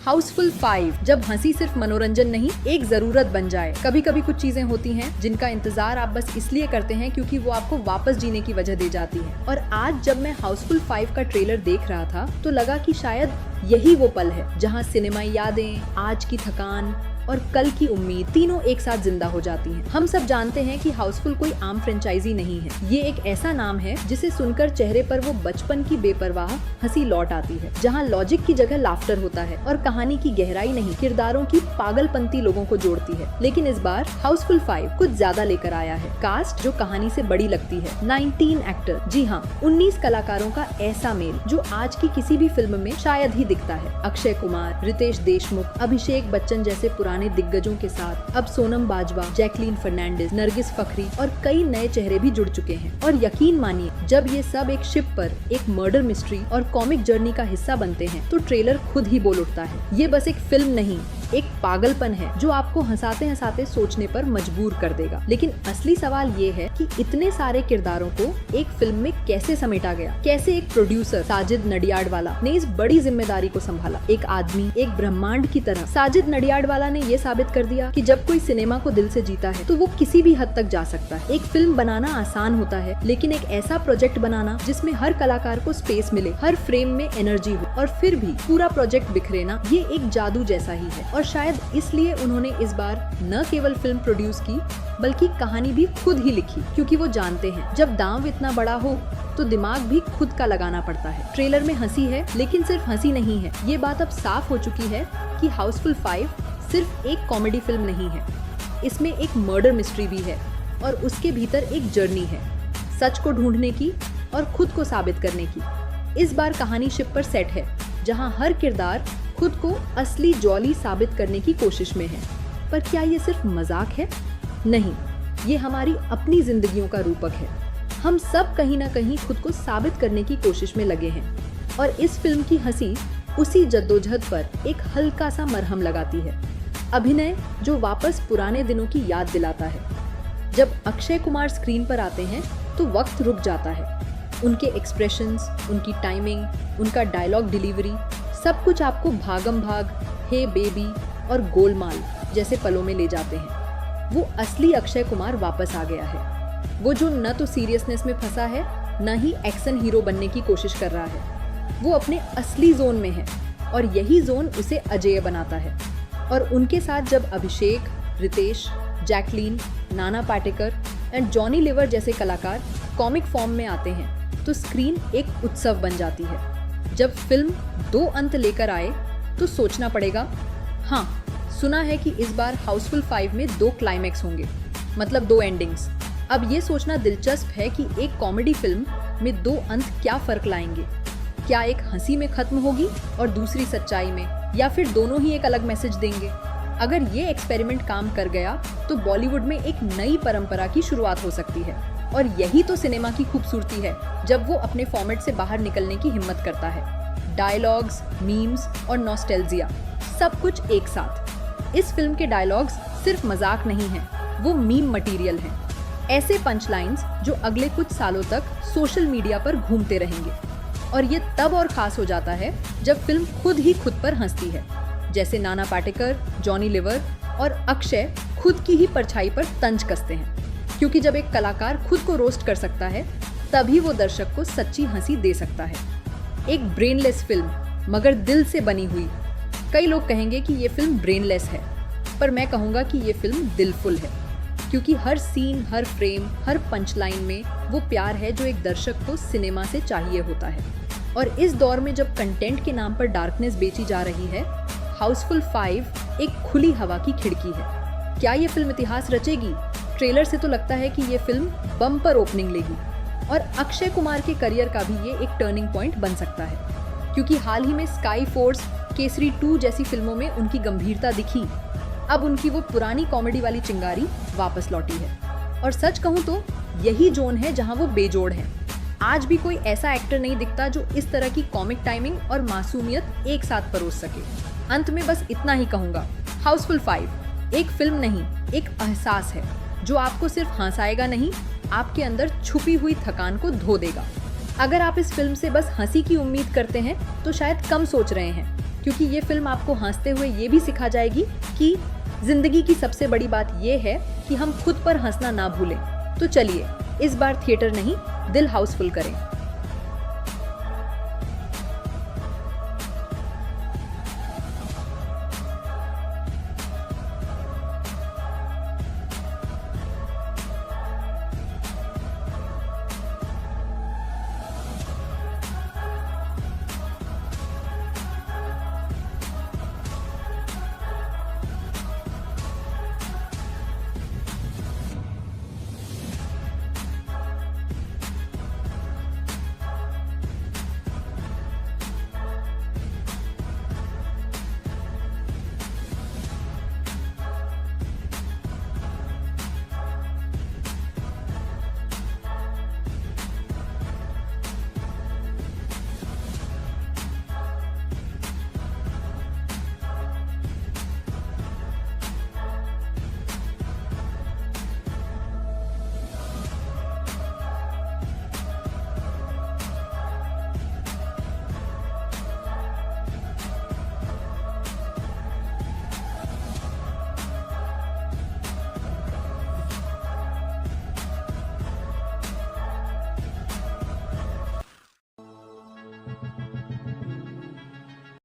हाउसफुल 5 जब हंसी सिर्फ मनोरंजन नहीं एक जरूरत बन जाए। कभी कभी कुछ चीजें होती हैं जिनका इंतजार आप बस इसलिए करते हैं क्योंकि वो आपको वापस जीने की वजह दे जाती है। और आज जब मैं हाउसफुल 5 का ट्रेलर देख रहा था तो लगा कि शायद यही वो पल है जहाँ सिनेमाई यादें, आज की थकान और कल की उम्मीद तीनों एक साथ जिंदा हो जाती हैं। हम सब जानते हैं कि हाउसफुल कोई आम फ्रेंचाइजी नहीं है। ये एक ऐसा नाम है जिसे सुनकर चेहरे पर वो बचपन की बेपरवाह हंसी लौट आती है, जहाँ लॉजिक की जगह लाफ्टर होता है और कहानी की गहराई नहीं किरदारों की पागलपंती लोगों को जोड़ती है। लेकिन इस बार हाउसफुल 5 कुछ ज्यादा लेकर आया है। कास्ट जो कहानी से बड़ी लगती है, 19 एक्टर, जी हाँ 19 कलाकारों का ऐसा मेल जो आज की किसी भी फिल्म में शायद ही दिखता है। अक्षय कुमार, रितेश देशमुख, अभिषेक बच्चन जैसे पुराने दिग्गजों के साथ अब सोनम बाजवा, जैकलीन फर्नांडिस, नरगिस फखरी और कई नए चेहरे भी जुड़ चुके हैं। और यकीन मानिए जब ये सब एक शिप पर एक मर्डर मिस्ट्री और कॉमिक जर्नी का हिस्सा बनते हैं तो ट्रेलर खुद ही बोल उठता है। ये बस एक फिल्म नहीं, एक पागलपन है जो आपको हंसाते हंसाते सोचने पर मजबूर कर देगा। लेकिन असली सवाल ये है कि इतने सारे किरदारों को एक फिल्म में कैसे समेटा गया, कैसे एक प्रोड्यूसर साजिद नडियाडवाला ने इस बड़ी जिम्मेदारी को संभाला। एक आदमी, एक ब्रह्मांड की तरह साजिद नडियाडवाला ने ये साबित कर दिया कि जब कोई सिनेमा को दिल से जीता है तो वो किसी भी हद तक जा सकता है। एक फिल्म बनाना आसान होता है, लेकिन एक ऐसा प्रोजेक्ट बनाना जिसमें हर कलाकार को स्पेस मिले, हर फ्रेम में एनर्जी हो और फिर भी पूरा प्रोजेक्ट बिखरे ना, ये एक जादू जैसा ही है। और शायद इसलिए उन्होंने इस बार न केवल फिल्म प्रोड्यूस की बल्कि कहानी भी खुद ही लिखी, क्योंकि वो जानते हैं जब दांव इतना बड़ा हो तो दिमाग भी खुद का लगाना पड़ता है। ट्रेलर में हंसी है, लेकिन सिर्फ हंसी नहीं है। ये बात अब साफ हो चुकी है कि हाउसफुल 5 सिर्फ एक कॉमेडी फिल्म नहीं है, इसमें एक मर्डर मिस्ट्री भी है और उसके भीतर एक जर्नी है, सच को ढूंढने की और खुद को साबित करने की। इस बार कहानी शिप पर सेट है, जहां हर किरदार खुद को असली जॉली साबित करने की कोशिश में है। पर क्या ये सिर्फ मजाक है? नहीं, ये हमारी अपनी जिंदगियों का रूपक है। हम सब कहीं ना कहीं खुद को साबित करने की कोशिश में लगे हैं और इस फिल्म की हंसी उसी जद्दोजहद पर एक हल्का सा मरहम लगाती है। अभिनय जो वापस पुराने दिनों की याद दिलाता है। जब अक्षय कुमार स्क्रीन पर आते हैं तो वक्त रुक जाता है। उनके एक्सप्रेशंस, उनकी टाइमिंग, उनका डायलॉग डिलीवरी, सब कुछ आपको भागम भाग, हे बेबी और गोलमाल जैसे पलों में ले जाते हैं। वो असली अक्षय कुमार वापस आ गया है। वो जो न तो सीरियसनेस में फंसा है, न ही एक्शन हीरो बनने की कोशिश कर रहा है। वो अपने असली जोन में है और यही जोन उसे अजेय बनाता है। और उनके साथ जब अभिषेक, Ritesh, Jacqueline, Nana Patekar and Johnny liver जैसे कलाकार कॉमिक फॉर्म में आते हैं तो स्क्रीन एक उत्सव बन जाती है। जब फिल्म 2 अंत लेकर आए तो सोचना पड़ेगा। हाँ, सुना है कि इस बार हाउसफुल 5 में 2 क्लाइमैक्स होंगे, मतलब 2 एंडिंग्स। अब ये सोचना दिलचस्प है कि एक कॉमेडी फिल्म में 2 अंत क्या फर्क लाएंगे। क्या एक हंसी में खत्म होगी और दूसरी सच्चाई में, या फिर दोनों ही एक अलग मैसेज देंगे? अगर ये एक्सपेरिमेंट काम कर गया तो बॉलीवुड में एक नई परंपरा की शुरुआत हो सकती है। और यही तो सिनेमा की खूबसूरती है, जब वो अपने फॉर्मेट से बाहर निकलने की हिम्मत करता है। डायलॉग्स, मीम्स और नॉस्टैल्जिया, सब कुछ एक साथ। इस फिल्म के डायलॉग्स सिर्फ मजाक नहीं हैं, वो मीम मटेरियल हैं। ऐसे पंच लाइन्स जो अगले कुछ सालों तक सोशल मीडिया पर घूमते रहेंगे। और ये तब और खास हो जाता है जब फिल्म खुद ही खुद पर हंसती है, जैसे नाना पाटेकर, जॉनी लिवर और अक्षय खुद की ही परछाई पर तंज कसते हैं। क्योंकि जब एक कलाकार खुद को रोस्ट कर सकता है तभी वो दर्शक को सच्ची हंसी दे सकता है। एक ब्रेनलेस फिल्म मगर दिल से बनी हुई। कई लोग कहेंगे कि ये फिल्म ब्रेनलेस है, पर मैं कहूँगा कि ये फिल्म दिलफुल है, क्योंकि हर सीन, हर फ्रेम, हर पंचलाइन में वो प्यार है जो एक दर्शक को सिनेमा से चाहिए होता है। और इस दौर में जब कंटेंट के नाम पर डार्कनेस बेची जा रही है, हाउसफुल 5 एक खुली हवा की खिड़की है। क्या ये फिल्म इतिहास रचेगी? ट्रेलर से तो लगता है कि ये फिल्म बम्पर ओपनिंग लेगी और अक्षय कुमार के करियर का भी ये एक टर्निंग पॉइंट बन सकता है, क्योंकि हाल ही में स्काई फोर्स, केसरी 2 जैसी फिल्मों में उनकी गंभीरता दिखी। अब उनकी वो पुरानी कॉमेडी वाली चिंगारी वापस लौटी है। और सच कहूँ तो यही जोन है जहाँ वो बेजोड़ है। आज भी कोई ऐसा एक्टर नहीं दिखता जो इस तरह की कॉमिक टाइमिंग और मासूमियत एक साथ परोस सके। अंत में बस इतना ही कहूँगा, हाउसफुल 5 एक फिल्म नहीं, एक एहसास है जो आपको सिर्फ हंसाएगा नहीं, आपके अंदर छुपी हुई थकान को धो देगा। अगर आप इस फिल्म से बस हंसी की उम्मीद करते हैं तो शायद कम सोच रहे हैं, क्योंकि ये फिल्म आपको हंसते हुए ये भी सिखा जाएगी कि जिंदगी की सबसे बड़ी बात ये है कि हम खुद पर हंसना ना भूलें। तो चलिए इस बार थिएटर नहीं, दिल हाउसफुल करें।